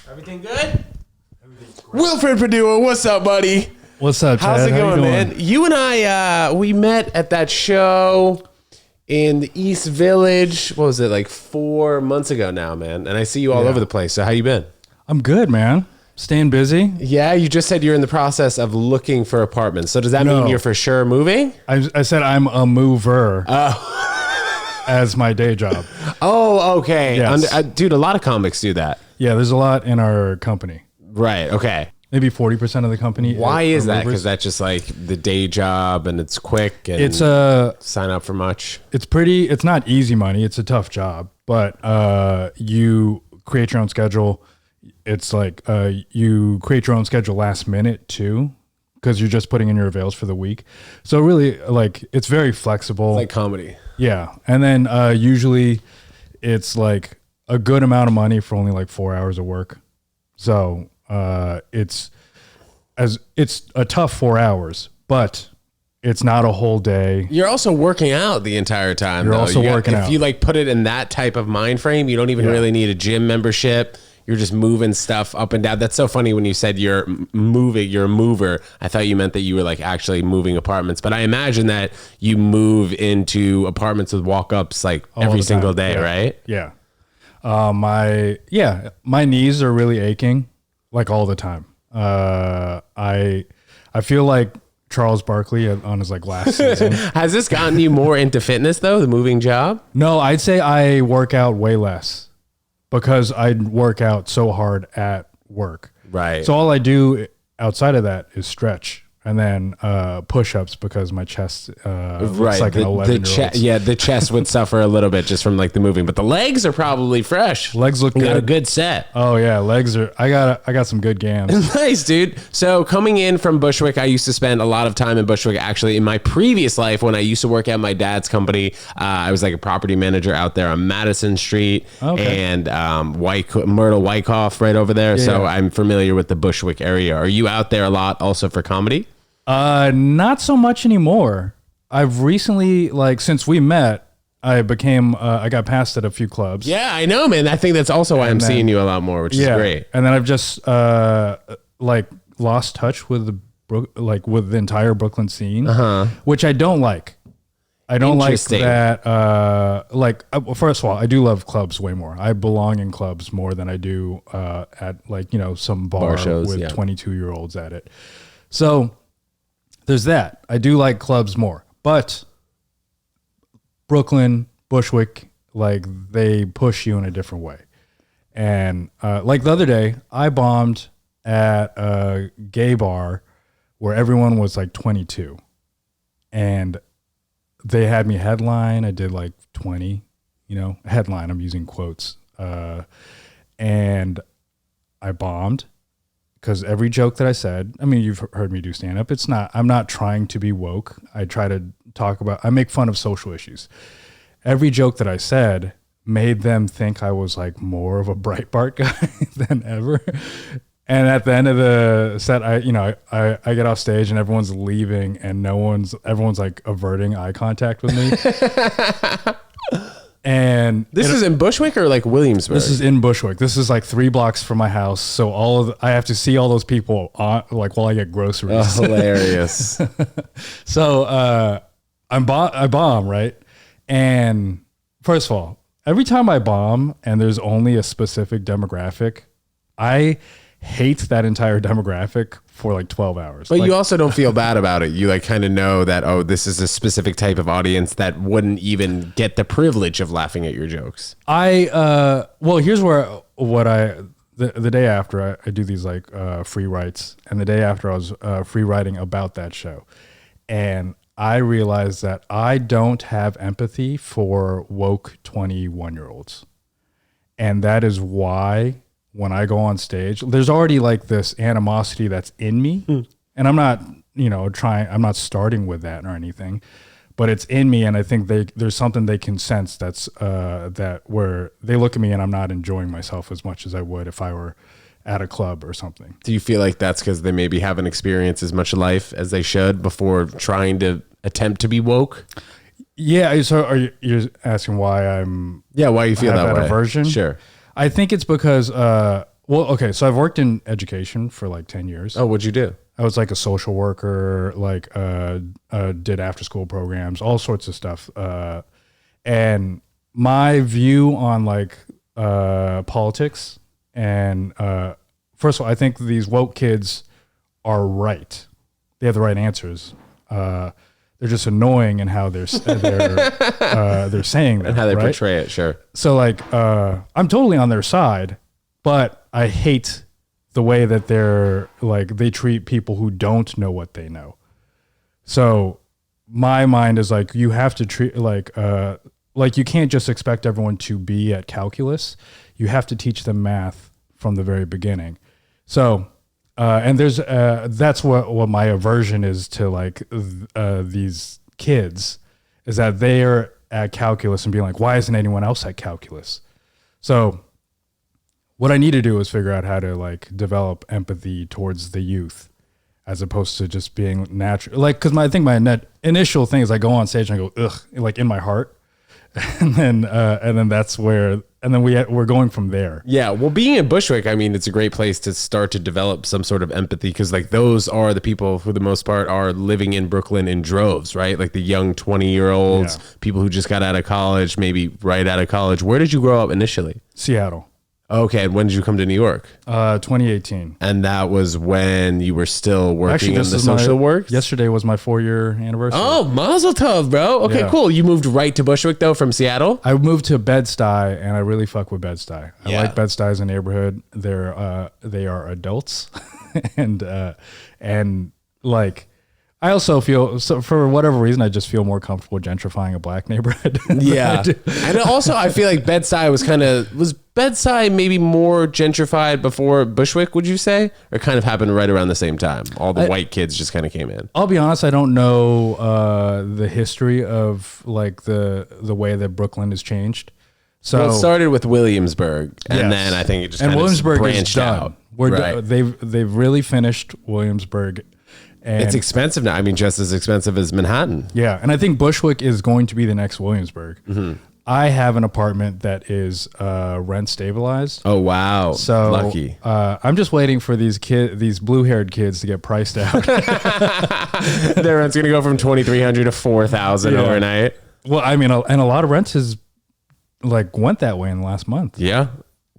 Everything good? Everything's great. Wilfred Padua, what's up, buddy? What's up, Chad? How's it going, man? You and I, we met at that show in the East Village. What was it, like 4 months ago now, man? And I see you all over the place. So how you been? I'm good, man. Staying busy. Yeah, you just said you're in the process of looking for apartments. So does that mean you're for sure moving? I said I'm a mover as my day job. Oh, okay. Yes. Dude, a lot of comics do that. Yeah, there's a lot in our company. Right, okay. Maybe 40% of the company. Why is that? Because that's just like the day job and it's quick and it's sign up for much. It's not easy money. It's a tough job, but you create your own schedule. It's like you create your own schedule last minute too, because you're just putting in your avails for the week. So really, like, it's very flexible. It's like comedy. Yeah. And then usually it's like a good amount of money for only like 4 hours of work. So it's a tough 4 hours, but it's not a whole day. You're also working out the entire time. You're also working out. If you like put it in that type of mind frame, you don't even really need a gym membership. You're just moving stuff up and down. That's so funny when you said you're moving, you're a mover. I thought you meant that you were like actually moving apartments, but I imagine that you move into apartments with walk-ups like every single day, right? Yeah. My knees are really aching like all the time. I feel like Charles Barkley on his like last season. Has this gotten you more into fitness though, the moving job? No, I'd say I work out way less because I work out so hard at work. Right. So all I do outside of that is stretch. And then push-ups because my chest looks like an 11-year-old. Yeah, the chest would suffer a little bit just from like the moving, but the legs are probably fresh. Legs look good. Got a good set. Oh yeah, legs are. I got some good gams. Nice, dude. So coming in from Bushwick, I used to spend a lot of time in Bushwick. Actually, in my previous life, when I used to work at my dad's company, I was like a property manager out there on Madison Street and Myrtle Wyckoff right over there. So I'm familiar with the Bushwick area. Are you out there a lot also for comedy? Not so much anymore. I've recently, like, since we met, I got passed at a few clubs. Yeah, I know, man. I think that's also why I'm seeing you a lot more, which is great. And then I've just, like, lost touch with the entire Brooklyn scene, which I don't like. I don't like that. First of all, I do love clubs way more. I belong in clubs more than I do at, like, some bar shows with 22-year-olds at it. So there's that. I do like clubs more, but Brooklyn, Bushwick, like, they push you in a different way. And like the other day, I bombed at a gay bar where everyone was like 22, and they had me headline. I did like 20, headline. I'm using quotes, and I bombed. Because every joke that I said, I mean, you've heard me do stand-up. I'm not trying to be woke. I try to I make fun of social issues. Every joke that I said made them think I was like more of a Breitbart guy than ever. And at the end of the set, I get off stage and everyone's leaving and everyone's like averting eye contact with me. And this is in Bushwick or like Williamsburg? This is in Bushwick. This is like 3 blocks from my house. So I have to see all those people like while I get groceries. Oh, hilarious. So I bomb, right? And first of all, every time I bomb and there's only a specific demographic, I hate that entire demographic for like 12 hours. But you also don't feel bad about it. You like kind of know that, oh, this is a specific type of audience that wouldn't even get the privilege of laughing at your jokes. Well, here's where the day after I do these like free writes, and the day after I was free writing about that show. And I realized that I don't have empathy for woke 21-year-olds. And that is why when I go on stage, there's already like this animosity that's in me. And I'm not, I'm not starting with that or anything, but it's in me. And I think there's something they can sense that's that where they look at me and I'm not enjoying myself as much as I would if I were at a club or something. Do you feel like that's because they maybe haven't experienced as much life as they should before trying to attempt to be woke? Yeah. So you're asking why why you feel that way? Aversion? Sure. I think it's because, Well, okay, so I've worked in education for like 10 years. Oh, what'd you do? I was like a social worker, like did after school programs, all sorts of stuff. And my view on like politics and first of all, I think these woke kids are right. They have the right answers. They're just annoying in how they're saying them, And how they right? portray it, sure. So like I'm totally on their side, but I hate the way that they're like they treat people who don't know what they know. So my mind is like you have to treat like you can't just expect everyone to be at calculus. You have to teach them math from the very beginning. So and there's that's what my aversion is to like these kids is that they are at calculus and being like, why isn't anyone else at calculus? So what I need to do is figure out how to like develop empathy towards the youth as opposed to just being natural. Like, cause I think my initial thing is I go on stage and I go, ugh, like in my heart. And then that's where, and then we're going from there. Yeah. Well, being in Bushwick, I mean, it's a great place to start to develop some sort of empathy because like those are the people for the most part are living in Brooklyn in droves, right? Like the young 20-year-olds, people who just got out of college, maybe right out of college. Where did you grow up initially? Seattle. Okay. And when did you come to New York? 2018. And that was when you were still working Actually, in the social work? Yesterday was my 4-year anniversary. Oh, Mazel Tov, bro. Okay, Yeah. cool. You moved right to Bushwick though from Seattle? I moved to Bed-Stuy and I really fuck with Bed-Stuy. I Yeah. like Bed-Stuy as a neighborhood. They are adults and like I also feel so for whatever reason I just feel more comfortable gentrifying a black neighborhood. Yeah. And also I feel like Bed-Stuy was Bed-Stuy maybe more gentrified before Bushwick, would you say? Or kind of happened right around the same time? All the white kids just kind of came in. I'll be honest, I don't know the history of like the way that Brooklyn has changed. So Well, it started with Williamsburg, and Yes. then I think it just and kind Williamsburg of is branched done. out. We're Right. they've really finished Williamsburg. And It's expensive now. I mean, just as expensive as Manhattan. yeah, and I think Bushwick is going to be the next Williamsburg. Mm-hmm. I have an apartment that is rent stabilized. Oh, wow. So lucky. I'm just waiting for these blue-haired kids to get priced out. Their rent's going to go from 2,300 to 4,000 Yeah. overnight. Well, I mean, and a lot of rents has like went that way in the last month. Yeah.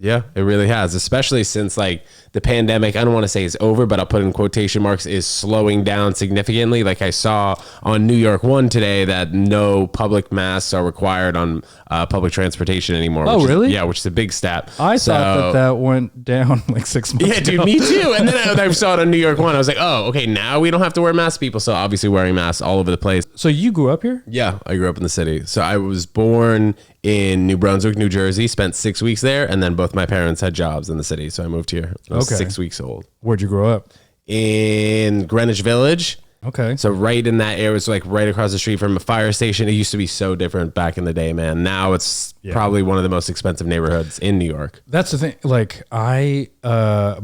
Yeah, it really has, especially since like the pandemic, I don't want to say it's over, but I'll put in quotation marks, is slowing down significantly. Like I saw on New York One today that no public masks are required on public transportation anymore. Oh, really? Yeah, which is a big stat. I thought that went down like 6 months Yeah, ago. dude, me too. And then I saw it on New York One. I was like, oh, okay, now we don't have to wear masks, people. So obviously wearing masks all over the place. So you grew up here? Yeah, I grew up in the city. So I was born in New Brunswick, New Jersey, spent 6 weeks there, and then both my parents had jobs in the city. So I moved here. I was Okay. 6 weeks old. Where'd you grow up? In Greenwich Village. Okay. So right in that area, it's like right across the street from a fire station. It used to be so different back in the day, man. Now it's probably one of the most expensive neighborhoods in New York. That's the thing. Like my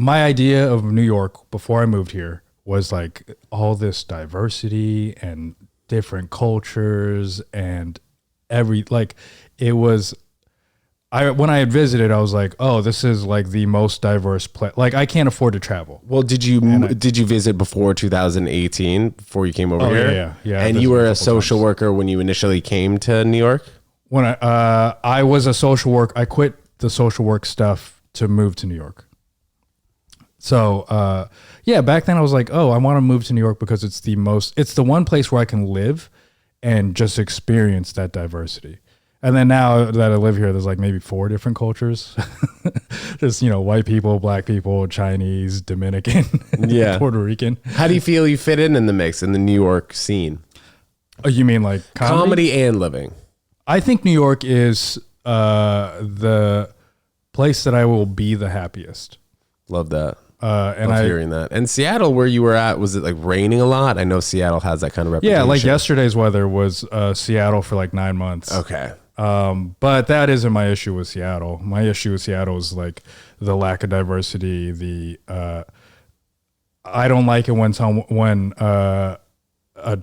idea of New York before I moved here was like all this diversity and different cultures and it was, when I had visited, I was like, oh, this is like the most diverse place. Like I can't afford to travel. Well, did you visit before 2018 before you came over here? Yeah. And you were a social worker when you initially came to New York? When I was a social work, I quit the social work stuff to move to New York. So back then I was like, oh, I want to move to New York because it's the one place where I can live and just experience that diversity. And then now that I live here, there's like maybe 4 different cultures. Just, white people, black people, Chinese, Dominican, Puerto Rican. How do you feel you fit in the mix in the New York scene? Oh, you mean like Comedy and living. I think New York is the place that I will be the happiest. Love that. And Love hearing that. And Seattle, where you were at, was it like raining a lot? I know Seattle has that kind of reputation. Yeah, like yesterday's weather was Seattle for like 9 months. Okay. But that isn't my issue with Seattle. My issue with Seattle is like the lack of diversity. I don't like it when a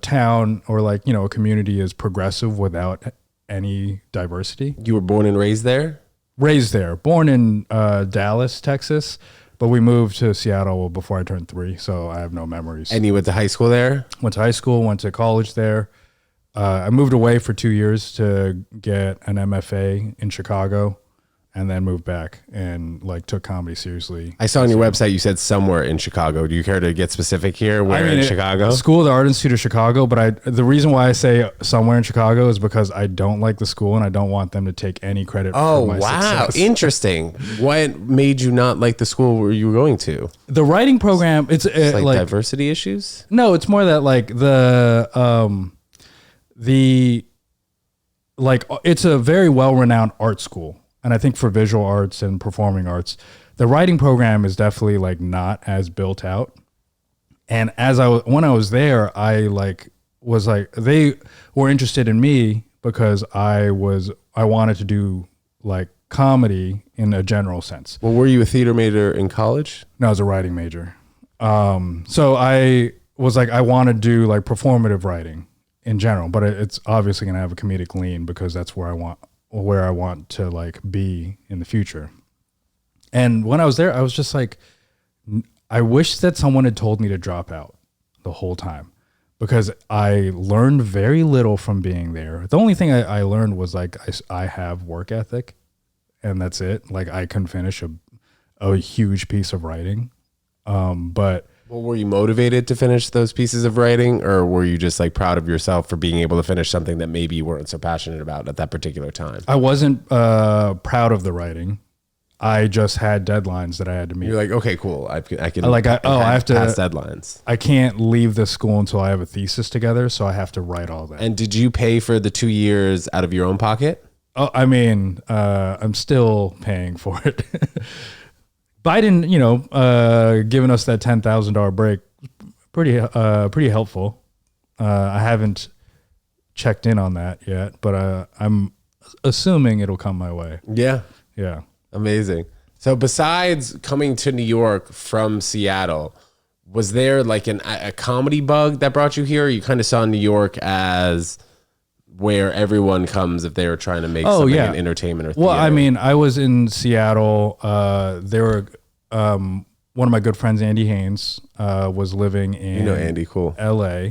town or like, a community is progressive without any diversity. You were born and raised there? raised there, born in Dallas, Texas, but we moved to Seattle before I turned 3, so I have no memories. And you went to high school there? Went to high school, went to college there. I moved away for 2 years to get an MFA in Chicago, and then moved back and like took comedy seriously. I saw on your website you said somewhere in Chicago. Do you care to get specific here? Where in Chicago? School of the Art Institute of Chicago, but the reason why I say somewhere in Chicago is because I don't like the school and I don't want them to take any credit for my success. Interesting. What made you not like the school where you were going to? The writing program, it's like diversity issues? No, it's more that like it's a very well-renowned art school. And I think for visual arts and performing arts, the writing program is definitely like not as built out. And when I was there, they were interested in me because I wanted to do like comedy in a general sense. Well, were you a theater major in college? No, I was a writing major. So I was like, I want to do like performative writing in general, but it's obviously going to have a comedic lean because that's where I want to like be in the future. And when I was there, I was just like, I wish that someone had told me to drop out the whole time because I learned very little from being there. The only thing I learned was like, I have work ethic and that's it. Like I can finish a huge piece of writing. But well, were you motivated to finish those pieces of writing, or were you just like proud of yourself for being able to finish something that maybe you weren't so passionate about at that particular time? I wasn't proud of the writing. I just had deadlines that I had to meet. You're like, okay, cool. I have to pass deadlines. I can't leave this school until I have a thesis together, so I have to write all that. And did you pay for the 2 years out of your own pocket? Oh, I mean, I'm still paying for it. Biden, giving us that $10,000 break, pretty helpful. I haven't checked in on that yet, but I'm assuming it'll come my way. Yeah. Yeah. Amazing. So besides coming to New York from Seattle, was there like a comedy bug that brought you here? Or you kind of saw New York as where everyone comes if they were trying to make something in entertainment or theater? Well, I mean, I was in Seattle. There were one of my good friends, Andy Haynes, was living in Andy, cool. LA,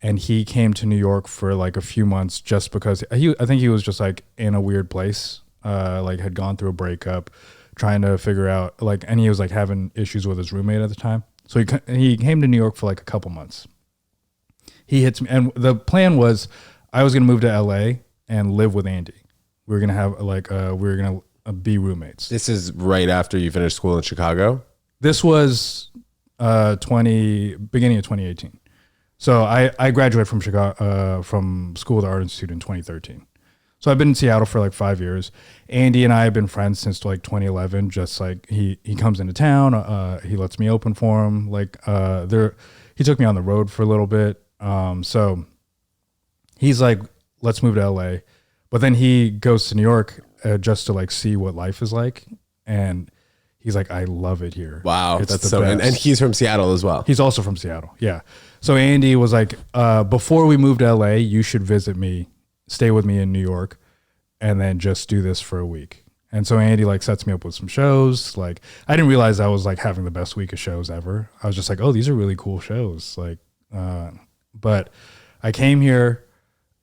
and he came to New York for like a few months just because I think he was just like in a weird place, like had gone through a breakup, trying to figure out like, and he was like having issues with his roommate at the time. So he came to New York for like a couple months. He hits me, and the plan was I was going to move to LA and live with Andy. We were going to have like, we were going to be roommates. This is right after you finished school in Chicago? This was beginning of 2018. So I graduated from Chicago, from School of the Art Institute in 2013. So I've been in Seattle for like 5 years. Andy and I have been friends since like 2011. Just like he comes into town, he lets me open for him. Like he took me on the road for a little bit. So he's like, let's move to LA. But then he goes to New York just to like see what life is like. And he's like, I love it here. Wow. That's so, and he's from Seattle as well. He's also from Seattle. Yeah. So Andy was like, before we moved to LA, you should visit me, stay with me in New York, and then just do this for a week. And so Andy like sets me up with some shows. Like I didn't realize I was like having the best week of shows ever. I was just like, oh, these are really cool shows. Like, but I came here,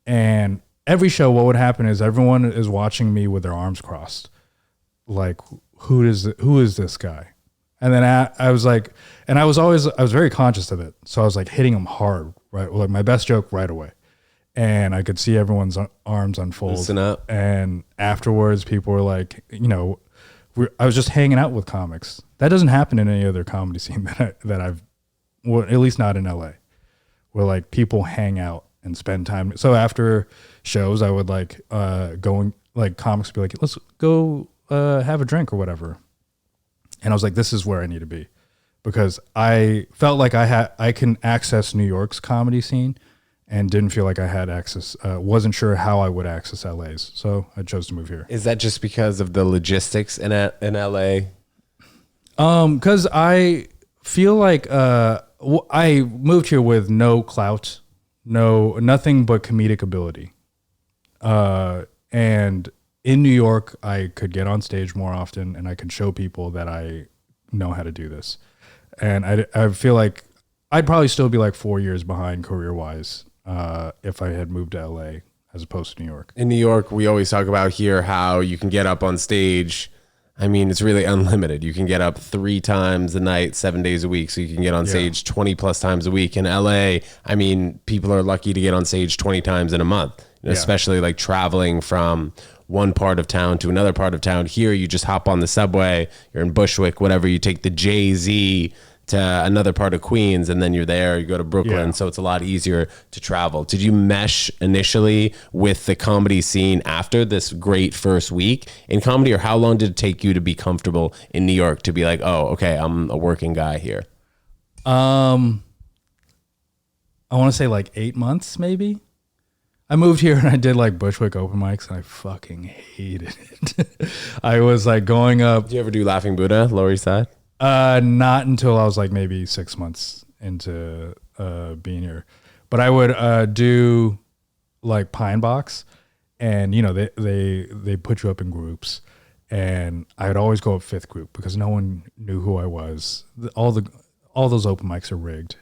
and every show, what would happen is everyone is watching me with their arms crossed. Like, who is this guy? And then I was like, and I was very conscious of it. So I was like hitting him hard, right? Like my best joke right away. And I could see everyone's arms unfold. Listen up. And afterwards, people were like, I was just hanging out with comics. That doesn't happen in any other comedy scene that I've, well, at least not in LA, where like people hang out and spend time. So after shows, I would like comics would be like, let's go have a drink or whatever. And I was like, this is where I need to be, because I felt like I can access New York's comedy scene and didn't feel like I had access. Wasn't sure how I would access LA's. So I chose to move here. Is that just because of the logistics in LA? Cause I feel like, I moved here with no clout, nothing but comedic ability. And in New York, I could get on stage more often and I could show people that I know how to do this. And I feel like I'd probably still be like 4 years behind career-wise if I had moved to LA as opposed to New York. In New York, we always talk about here how you can get up on stage. I mean, it's really unlimited. You can get up 3 times a night, 7 days a week. So you can get on stage 20 plus times a week. In LA, I mean, people are lucky to get on stage 20 times in a month, especially like traveling from one part of town to another part of town. Here, you just hop on the subway, you're in Bushwick, whatever, you take the JZ to another part of Queens, and then you're there, you go to Brooklyn, so it's a lot easier to travel. Did you mesh initially with the comedy scene after this great first week in comedy, or how long did it take you to be comfortable in New York to be like, oh, okay, I'm a working guy here? I want to say like 8 months, maybe. I moved here and I did like Bushwick open mics and I fucking hated it. I was like going up. Did you ever do Laughing Buddha, Lower East Side? Not until I was like maybe 6 months into being here. But I would do like Pine Box, and you know they put you up in groups, and I'd always go up 5th group because no one knew who I was. All those open mics are rigged.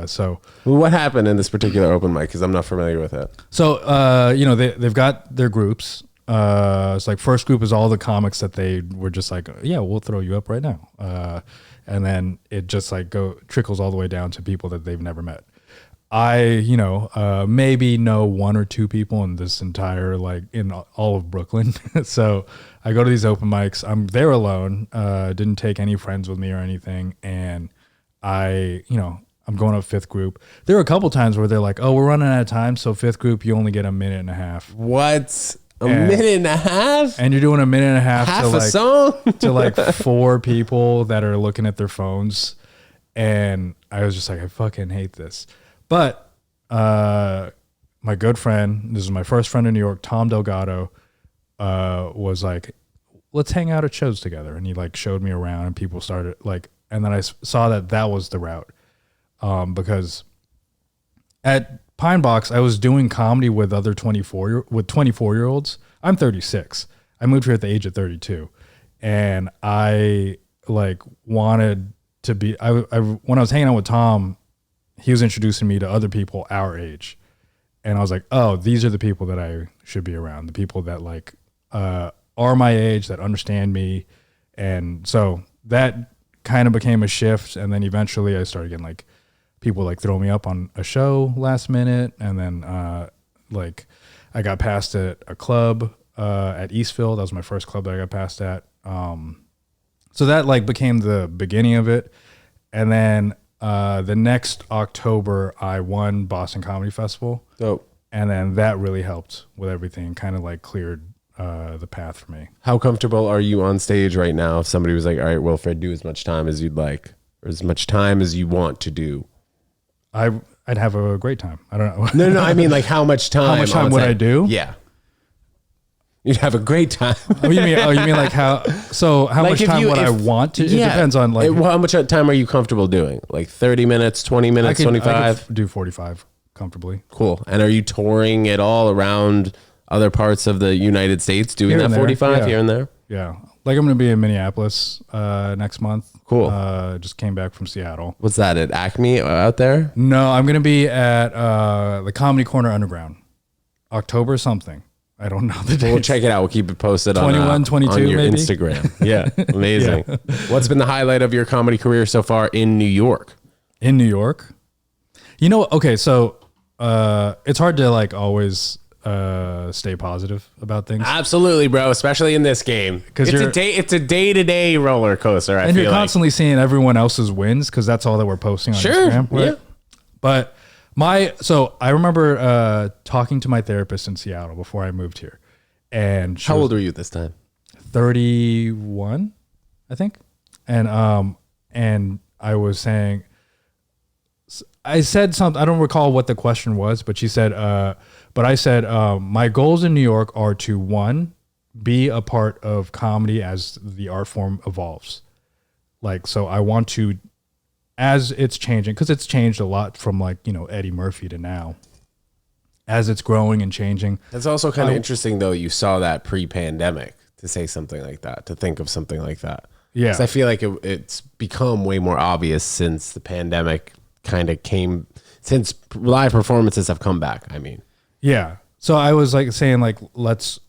So what happened in this particular open mic? Because I'm not familiar with it. So you know they've got their groups. It's like first group is all the comics that they were just like, yeah, we'll throw you up right now. And then it just like trickles all the way down to people that they've never met. I, maybe know 1 or 2 people in this entire, like in all of Brooklyn. So I go to these open mics. I'm there alone. Didn't take any friends with me or anything. And I'm going up 5th group. There were a couple times where they're like, oh, we're running out of time. So 5th group, you only get a minute and a half. What? A minute and a half? And you're doing a minute and a half half to a like, song? to like 4 people that are looking at their phones. And I was just like, I fucking hate this. But my good friend, this is my first friend in New York, Tom Delgado, was like, let's hang out at shows together. And he like showed me around and people started like, and then I saw that was the route. Because at Pine Box, I was doing comedy with other 24-year-olds. I'm 36. I moved here at the age of 32, and I like wanted to be. When I was hanging out with Tom, he was introducing me to other people our age, and I was like, oh, these are the people that I should be around. The people that like are my age, that understand me, and so that kind of became a shift. And then eventually, I started getting like people like throw me up on a show last minute. And then like I got passed at a club at Eastfield. That was my first club that I got passed at. So that like became the beginning of it. And then the next October I won Boston Comedy Festival. Dope. And then that really helped with everything, kind of like cleared the path for me. How comfortable are you on stage right now if somebody was like, all right, Wilfred, do as much time as you'd like, or as much time as you want to do? I'd have a great time. I don't know. No, I mean like how much time? How much time would I do? Yeah. You'd have a great time. You mean like how? So how much time would I want to? Yeah, it depends on like how much time are you comfortable doing? Like 30 minutes, 20 minutes, 25? I could do 45 comfortably. Cool. And are you touring at all around other parts of the United States doing that 45 here and there? Yeah. Like I'm going to be in Minneapolis next month. Cool. Just came back from Seattle. What's that, at Acme out there? No, I'm going to be at the Comedy Corner Underground. October something. I don't know the date. We'll check it out. We'll keep it posted 21, 22 on your maybe? Instagram. Yeah, amazing. Yeah. What's been the highlight of your comedy career so far in New York? In New York? Okay, so it's hard to like always stay positive about things. Absolutely, bro. Especially in this game, because it's a day-to-day roller coaster. And you're constantly seeing everyone else's wins because that's all that we're posting on Instagram. Right? Yeah. But I remember talking to my therapist in Seattle before I moved here, and how old were you at this time? 31, I think. And I was saying, I said something. I don't recall what the question was, but she said, but I said, my goals in New York are to, 1, be a part of comedy as the art form evolves. Like, so I want to, as it's changing, because it's changed a lot from like, Eddie Murphy to now. as it's growing and changing. That's also kind of interesting, though. You saw that pre-pandemic to say something like that, to think of something like that. Yeah. 'Cause I feel like it's become way more obvious since the pandemic kind of came, since live performances have come back. I mean, yeah. So I was like saying like,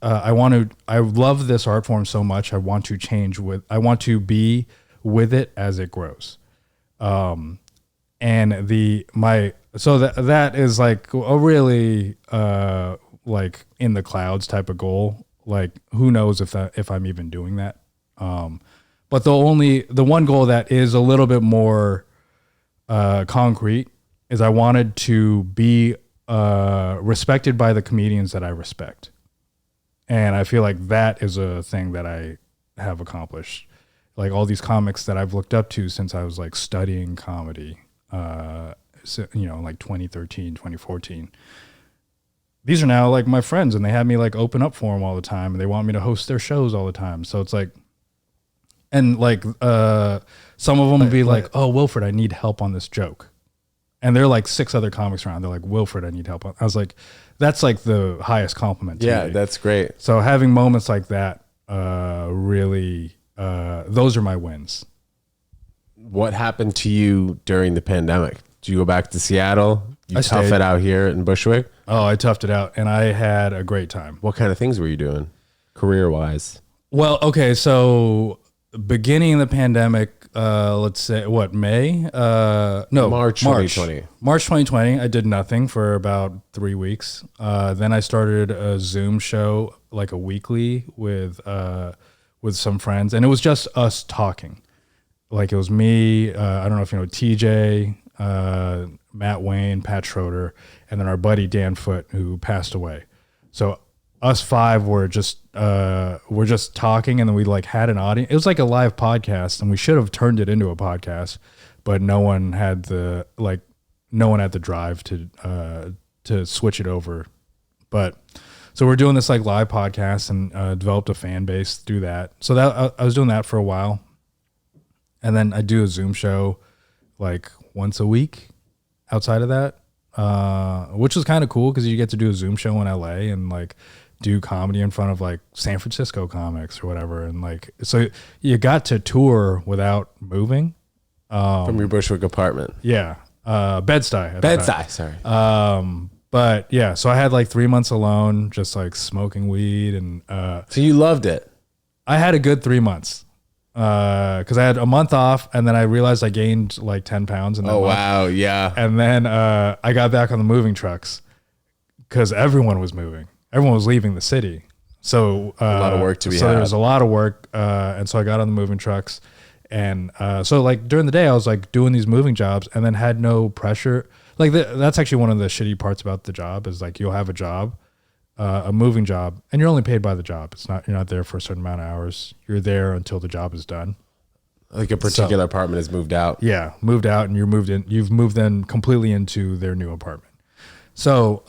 I love this art form so much. I want to be with it as it grows. And that is like a really, like in the clouds type of goal. Like who knows if I'm even doing that. But the one goal that is a little bit more, concrete is I wanted to be respected by the comedians that I respect. And I feel like that is a thing that I have accomplished. Like all these comics that I've looked up to since I was like studying comedy, like 2013, 2014. These are now like my friends, and they have me like open up for them all the time, and they want me to host their shows all the time. So it's like, and like some of them will be like, "Oh, Wilfred, I need help on this joke." And there are like 6 other comics around. They're like, "Wilfred, I need help." I was like, that's like the highest compliment to me. That's great. So having moments like that, really, those are my wins. What happened to you during the pandemic? Did you go back to Seattle? You tough it out here in Bushwick? Oh, I toughed it out, and I had a great time. What kind of things were you doing, career-wise? Well, okay, so beginning of the pandemic, let's say May? March 2020. March 2020. I did nothing for about 3 weeks. Then I started a Zoom show, like a weekly with some friends, and it was just us talking. Like it was me. I don't know if you know TJ, Matt Wayne, Pat Schroeder, and then our buddy Dan Foote, who passed away. So us 5 were just talking, and then we like had an audience. It was like a live podcast, and we should have turned it into a podcast, but no one had the drive to switch it over. But so we're doing this like live podcast, and developed a fan base through that. So that I was doing that for a while, and then I do a Zoom show like once a week. Outside of that, which was kind of cool because you get to do a Zoom show in LA and like do comedy in front of like San Francisco comics or whatever, and like so you got to tour without moving from your Bushwick apartment. Yeah, Bed-Stuy. Sorry. But yeah, so I had like 3 months alone, just like smoking weed, and so you loved it. I had a good 3 months. Because I had a month off, and then I realized I gained like 10 pounds in that month. Wow, yeah. And then I got back on the moving trucks because everyone was moving. Everyone was leaving the city. So a lot of work to be had. So there was a lot of work, and so I got on the moving trucks. And so like during the day, I was like doing these moving jobs, and then had no pressure. Like that's actually one of the shitty parts about the job is like you'll have a job, a moving job, and you're only paid by the job. You're not there for a certain amount of hours. You're there until the job is done. Like a particular apartment is moved out. Yeah, moved out, and you've moved in completely into their new apartment. So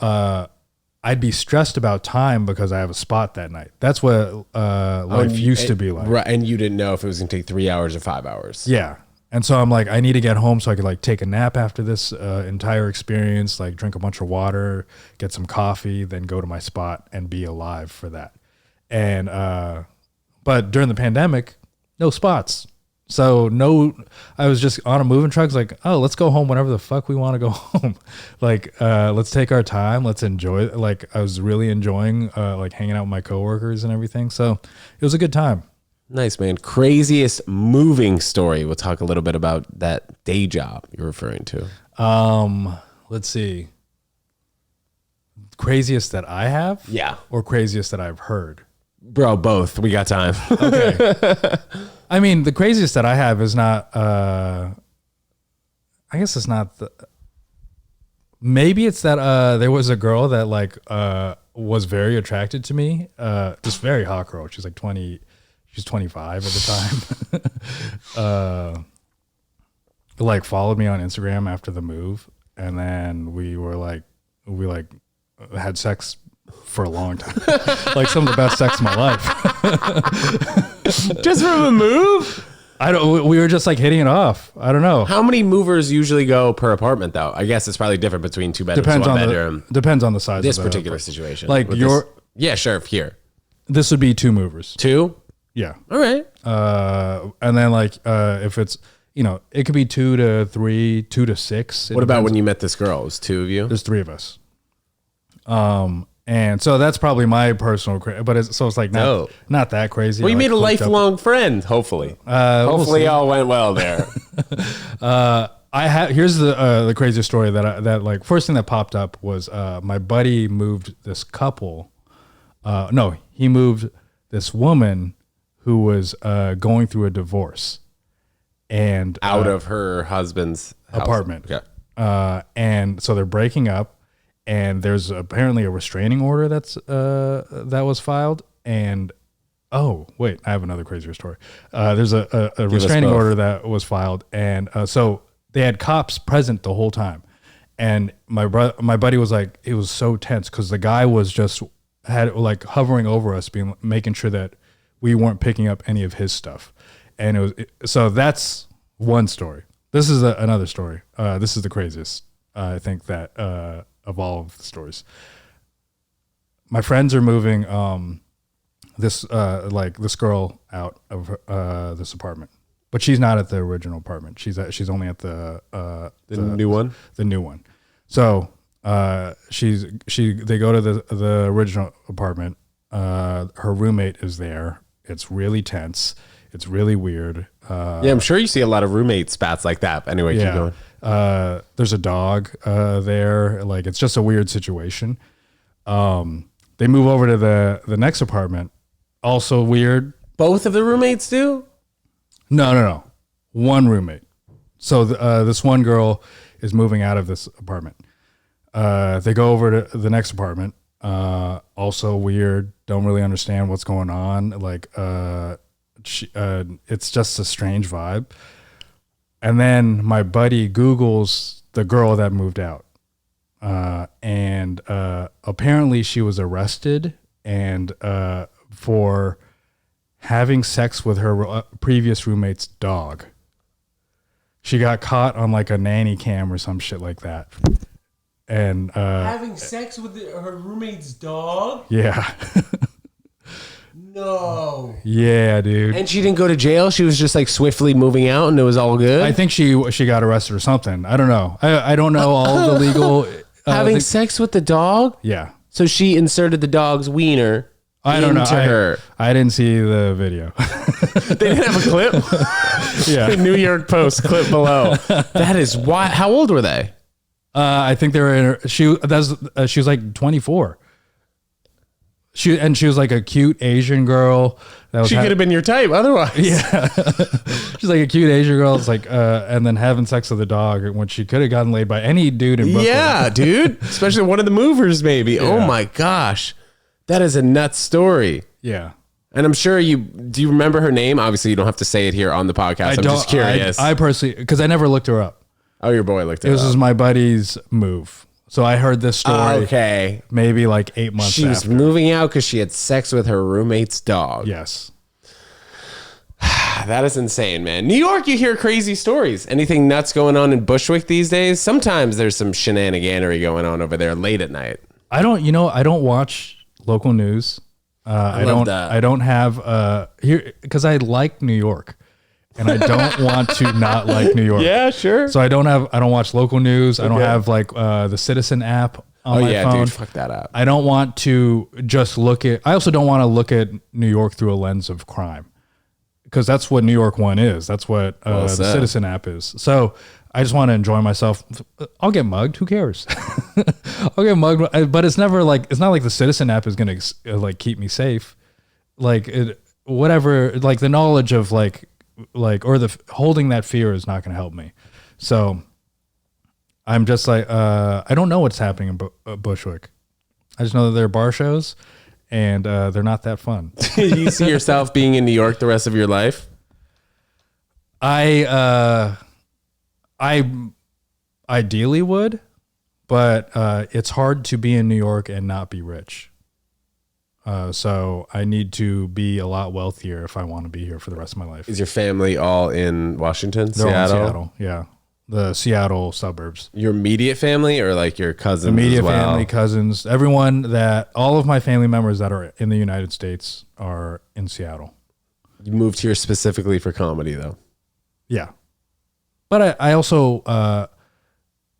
I'd be stressed about time because I have a spot that night. That's what life used to be like. Right, and you didn't know if it was going to take 3 hours or 5 hours. Yeah. And so I'm like, I need to get home so I could like take a nap after this entire experience, like drink a bunch of water, get some coffee, then go to my spot and be alive for that. And but during the pandemic, no spots. So I was just on a moving truck, like, oh, let's go home whenever the fuck we want to go home. Like, let's take our time. Let's enjoy it. Like I was really enjoying like hanging out with my coworkers and everything. So it was a good time. Nice, man. Craziest moving story. We'll talk a little bit about that day job you're referring to. Let's see. Craziest that I have? Yeah. Or craziest that I've heard? Bro, both. We got time. Okay. I mean, the craziest that I have is not, I guess it's not maybe it's that there was a girl that like was very attracted to me. Just very hot girl. She's like 20. She's 25 at the time. Like followed me on Instagram after the move, and then we had sex for a long time. Like some of the best sex of my life. Just from a move? I don't. We were just like hitting it off. I don't know. How many movers usually go per apartment, though? I guess it's probably different between 2 bedrooms, Depends 1 on bedroom. depends on the size. This of the particular apartment. situation, Like with your, yeah, sure. Here, this would be 2 movers. 2. Yeah. All right. And then like if it's it could be 2 to 3, 2 to 6. What about when you met this girl? It was 2 of you. There's 3 of us. And so that's probably my personal, but it's like not that crazy. Well, you like made a lifelong friend. Hopefully, hopefully all went well there. Here's the craziest story that like first thing that popped up was my buddy moved this couple. No, he moved this woman who was going through a divorce and Out of her husband's apartment. House. And so they're breaking up. And there's apparently a restraining order that was filed. And oh wait, I have another crazier story. There's a restraining order that was filed, and so they had cops present the whole time. And my buddy was like, it was so tense because the guy was just had like hovering over us, making sure that we weren't picking up any of his stuff. And so that's one story. This is another story. This is the craziest. I think that. Of all of the stories, my friends are moving this girl out of this apartment, but she's not at the original apartment. She's only at the new one. The new one. So they go to the original apartment. Her roommate is there. It's really tense. It's really weird. Yeah, I'm sure you see a lot of roommate spats like that. Anyway, keep going. There's a dog there. Like, it's just a weird situation. They move over to the next apartment. Also weird. Both of the roommates do? No. One roommate. So this one girl is moving out of this apartment. They go over to the next apartment. Also weird. Don't really understand what's going on. Like, it's just a strange vibe. And then my buddy Googles the girl that moved out. And apparently she was arrested and for having sex with her previous roommate's dog. She got caught on like a nanny cam or some shit like that. And having sex with her roommate's dog? Yeah. No. Yeah, dude. And she didn't go to jail? She was just like swiftly moving out and it was all good? I think she got arrested or something. I don't know. I don't know all the legal... having sex with the dog? Yeah. So she inserted the dog's wiener into her. I didn't see the video. They didn't have a clip? Yeah. New York Post clip below. That is why. How old were they? I think they were in her... She was like 24. She was like a cute Asian girl. She could have been your type otherwise. Yeah. She's like a cute Asian girl. It's like, and then having sex with a dog when she could have gotten laid by any dude in Brooklyn. Yeah, dude. Especially one of the movers, maybe. Yeah. Oh my gosh. That is a nuts story. Yeah. And I'm sure do you remember her name? Obviously, you don't have to say it here on the podcast. I'm just curious. I personally, because I never looked her up. Oh, your boy looked her up. This was my buddy's move. So I heard this story. Okay. Maybe like 8 months She was moving out because she had sex with her roommate's dog. Yes. That is insane, man. New York, you hear crazy stories. Anything nuts going on in Bushwick these days? Sometimes there's some shenaniganery going on over there late at night. I don't watch local news. I don't have here because I like New York. And I don't want to not like New York. Yeah, sure. So I don't watch local news. Okay. I don't have like the Citizen app on my phone. Dude, fuck that app. I don't want to just I also don't want to look at New York through a lens of crime. Because that's what New York One is. That's what the Citizen app is. So I just want to enjoy myself. I'll get mugged. Who cares? I'll get mugged. But it's not like the Citizen app is going to like keep me safe. Like whatever, like the knowledge of or the holding that fear is not going to help me. So I'm just like, I don't know what's happening in Bushwick. I just know that there are bar shows and they're not that fun. You see yourself being in New York the rest of your life? I ideally would, but it's hard to be in New York and not be rich. So I need to be a lot wealthier if I want to be here for the rest of my life. Is your family all in Washington, They're all in Seattle? Seattle, yeah. The Seattle suburbs. Your immediate family or like your cousins Immediate as well? family, cousins, all of my family members that are in the United States are in Seattle. You moved here specifically for comedy, though. Yeah. But I also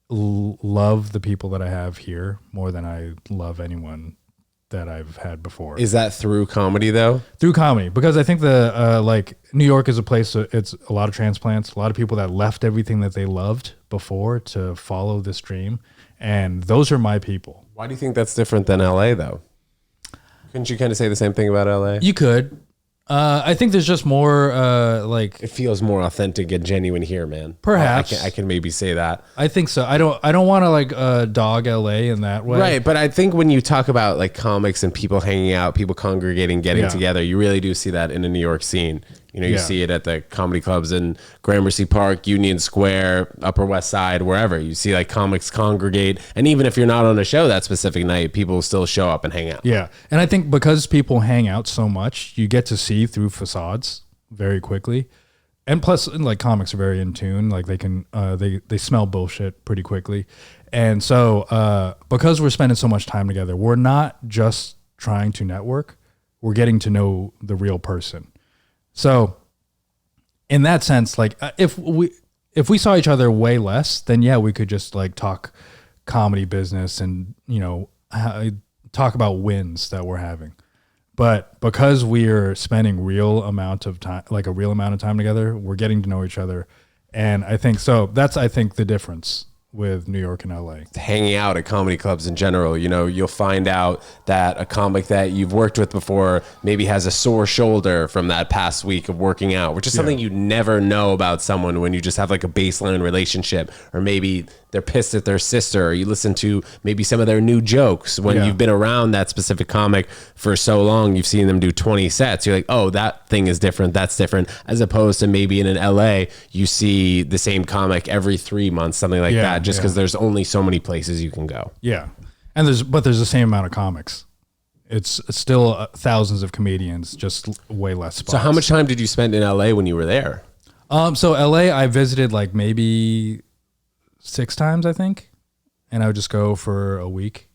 love the people that I have here more than I love anyone that I've had before. Is that through comedy, though? Through comedy, because I think like New York is a place, it's a lot of transplants, a lot of people that left everything that they loved before to follow this dream. And those are my people. Why do you think that's different than LA, though? Couldn't you kind of say the same thing about LA? You could. I think there's just more like It feels more authentic and genuine here, man. Perhaps. I can maybe say that. I think so. I don't want to like dog LA in that way. Right, but I think when you talk about like comics and people hanging out, people congregating, getting together, you really do see that in the New York scene. You know, you see it at the comedy clubs in Gramercy Park, Union Square, Upper West Side, wherever. You see like comics congregate. And even if you're not on a show that specific night, people still show up and hang out. Yeah. And I think because people hang out so much, you get to see through facades very quickly. And plus, like, comics are very in tune. Like, they can, they smell bullshit pretty quickly. And so because we're spending so much time together, we're not just trying to network. We're getting to know the real person. So in that sense, like if we saw each other way less, then yeah, we could just like talk comedy business and, you know, talk about wins that we're having. But because we're spending a real amount of time together, we're getting to know each other. And I think so that's, I think, the difference with New York and LA. Hanging out at comedy clubs in general, you know, you'll find out that a comic that you've worked with before maybe has a sore shoulder from that past week of working out, which is something you never know about someone when you just have like a baseline relationship, or maybe they're pissed at their sister, or you listen to maybe some of their new jokes when you've been around that specific comic for so long, you've seen them do 20 sets. You're like, oh, that thing is different. That's different. As opposed to maybe in an LA, you see the same comic every 3 months, something like that, just because there's only so many places you can go. Yeah. And there's the same amount of comics. It's still thousands of comedians, just way less spots. So how much time did you spend in LA when you were there? So LA, I visited like maybe 6 times, I think. And I would just go for a week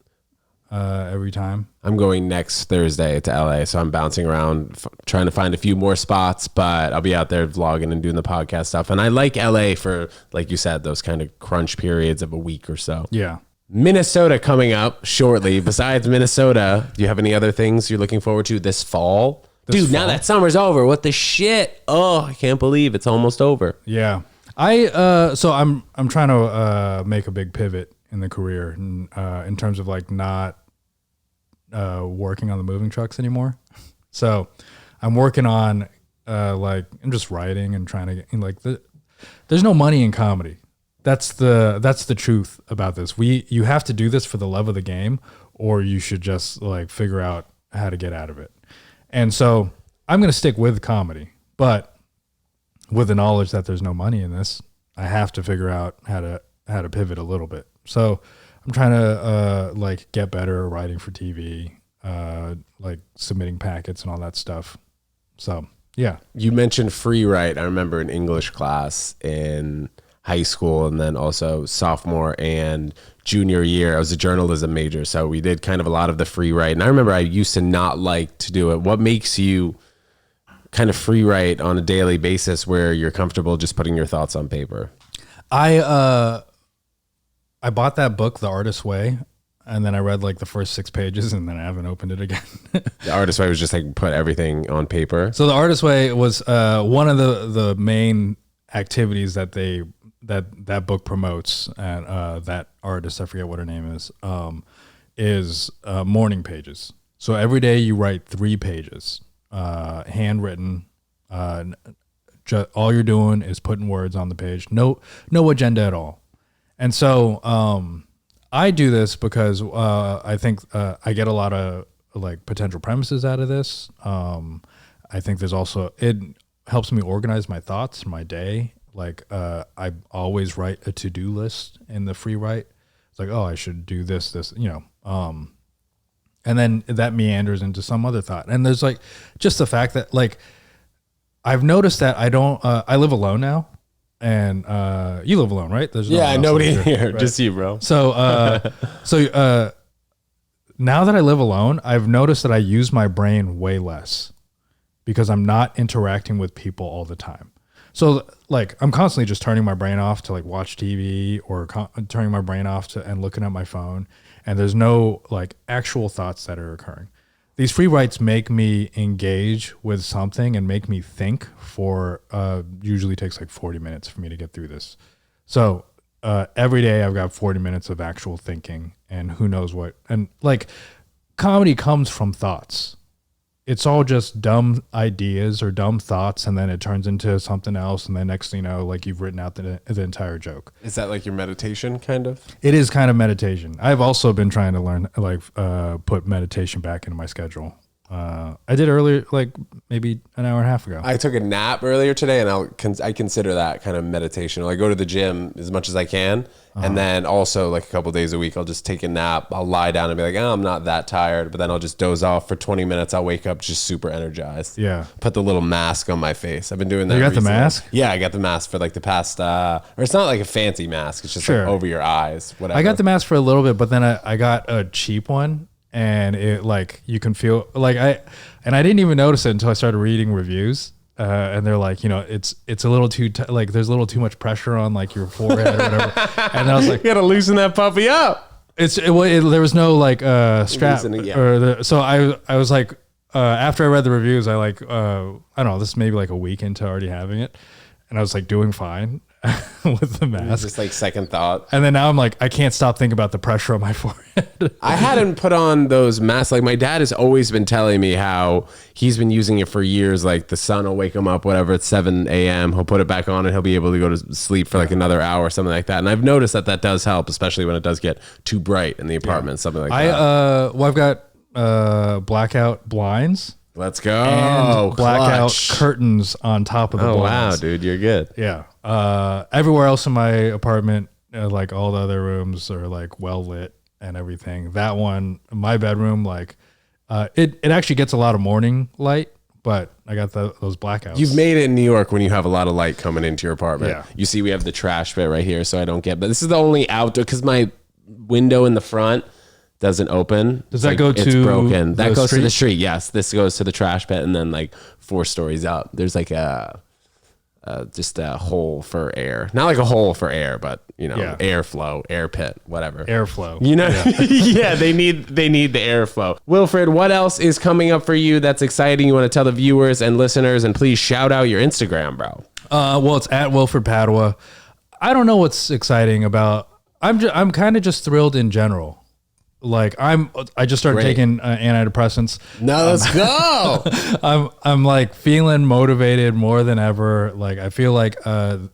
every time. I'm going next Thursday to LA, so I'm bouncing around trying to find a few more spots, but I'll be out there vlogging and doing the podcast stuff. And I like LA for, like you said, those kind of crunch periods of a week or so. Yeah. Minnesota coming up shortly. Besides Minnesota, do you have any other things you're looking forward to this fall? Now that summer's over, what the shit? Oh, I can't believe it's almost over. Yeah. So I'm trying to make a big pivot in the career in terms of like not working on the moving trucks anymore. So I'm working on I'm just writing and trying to get like there's no money in comedy. That's the truth about this. You have to do this for the love of the game, or you should just like figure out how to get out of it. And so I'm going to stick with comedy, but with the knowledge that there's no money in this, I have to figure out how to pivot a little bit. So I'm trying to like get better at writing for TV, like submitting packets and all that stuff. So yeah. You mentioned free write. I remember in English class in high school, and then also sophomore and junior year, I was a journalism major, so we did kind of a lot of the free write. And I remember I used to not like to do it. What makes you kind of free write on a daily basis where you're comfortable just putting your thoughts on paper? I bought that book, The Artist's Way, and then I read like the first 6 pages, and then I haven't opened it again. The Artist's Way was just like put everything on paper. So The Artist's Way was one of the main activities that that book promotes, and that artist, I forget what her name is morning pages. So every day you write 3 pages, handwritten. All you're doing is putting words on the page. No agenda at all. And so I do this because I think I get a lot of like potential premises out of this. I think there's also, it helps me organize my thoughts, my day. Like I always write a to-do list in the free write. It's like, oh, I should do this, you know. And then that meanders into some other thought. And there's like just the fact that like I've noticed that I don't I live alone now. And you live alone, right? There's nobody in here, right? Just you, bro. So now that I live alone, I've noticed that I use my brain way less because I'm not interacting with people all the time. So like I'm constantly just turning my brain off to like watch TV or turning my brain off to and looking at my phone. And there's no like actual thoughts that are occurring. These free writes make me engage with something and make me think for usually takes like 40 minutes for me to get through this. So every day I've got 40 minutes of actual thinking and who knows what. And like comedy comes from thoughts. It's all just dumb ideas or dumb thoughts, and then it turns into something else, and then next thing you know, like you've written out the entire joke. Is that like your meditation kind of? It is kind of meditation. I've also been trying to learn like put meditation back into my schedule. I did earlier, like maybe an hour and a half ago. I took a nap earlier today, and I consider that kind of meditation. I go to the gym as much as I can, and then also like a couple of days a week, I'll just take a nap. I'll lie down and be like, oh, I'm not that tired, but then I'll just doze off for 20 minutes. I'll wake up just super energized. Yeah. Put the little mask on my face. I've been doing that. You got recently. the mask? Yeah, I got the mask for like the past, or it's not like a fancy mask. It's just like over your eyes, whatever. I got the mask for a little bit, but then I got a cheap one. And it like you can feel like I didn't even notice it until I started reading reviews, and they're like, you know, it's a little too like there's a little too much pressure on like your forehead or whatever. And I was like, you gotta loosen that puppy up. There was no like strap so I was like after I read the reviews, I like I don't know, this is maybe like a week into already having it, and I was like doing fine with the mask. Just like second thought. And then now I'm like, I can't stop thinking about the pressure on my forehead. I hadn't put on those masks. Like my dad has always been telling me how he's been using it for years. Like the sun will wake him up, whatever, at 7 a.m. He'll put it back on and he'll be able to go to sleep for like another hour or something like that. And I've noticed that does help, especially when it does get too bright in the apartment, something like that. Well, I've got blackout blinds. Let's go. And blackout curtains on top of the blinds. Wow, dude, you're good. Yeah. Everywhere else in my apartment, like all the other rooms are like well lit and everything. That one, my bedroom, like it actually gets a lot of morning light, but I got those blackouts. You've made it in New York when you have a lot of light coming into your apartment. Yeah. You see, we have the trash bit right here, so I don't get. But this is the only outdoor because my window in the front doesn't open. Does that go to? It's broken. That goes street? to the street. Yes, this goes to the trash pit, and then like 4 stories up, there's like just a hole for air. Not like a hole for air, but you know, airflow, air pit, whatever. Airflow. You know, yeah, they need the airflow. Wilfred, what else is coming up for you that's exciting? You want to tell the viewers and listeners, and please shout out your Instagram, bro. Well, it's at Wilfred Padua. I don't know what's exciting about. I'm kind of just thrilled in general. Like I just started taking antidepressants. Now let's go. I'm like feeling motivated more than ever. Like I feel like I'm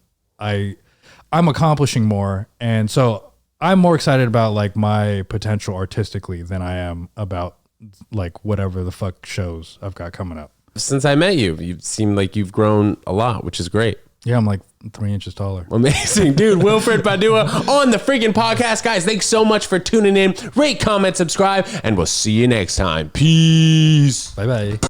accomplishing more, and so I'm more excited about like my potential artistically than I am about like whatever the fuck shows I've got coming up. Since I met you, you seem like you've grown a lot, which is great. Yeah, I'm like 3 inches taller. Amazing, dude. Wilfred Padua on the freaking podcast. Guys, thanks so much for tuning in. Rate, comment, subscribe, and we'll see you next time. Peace. Bye-bye.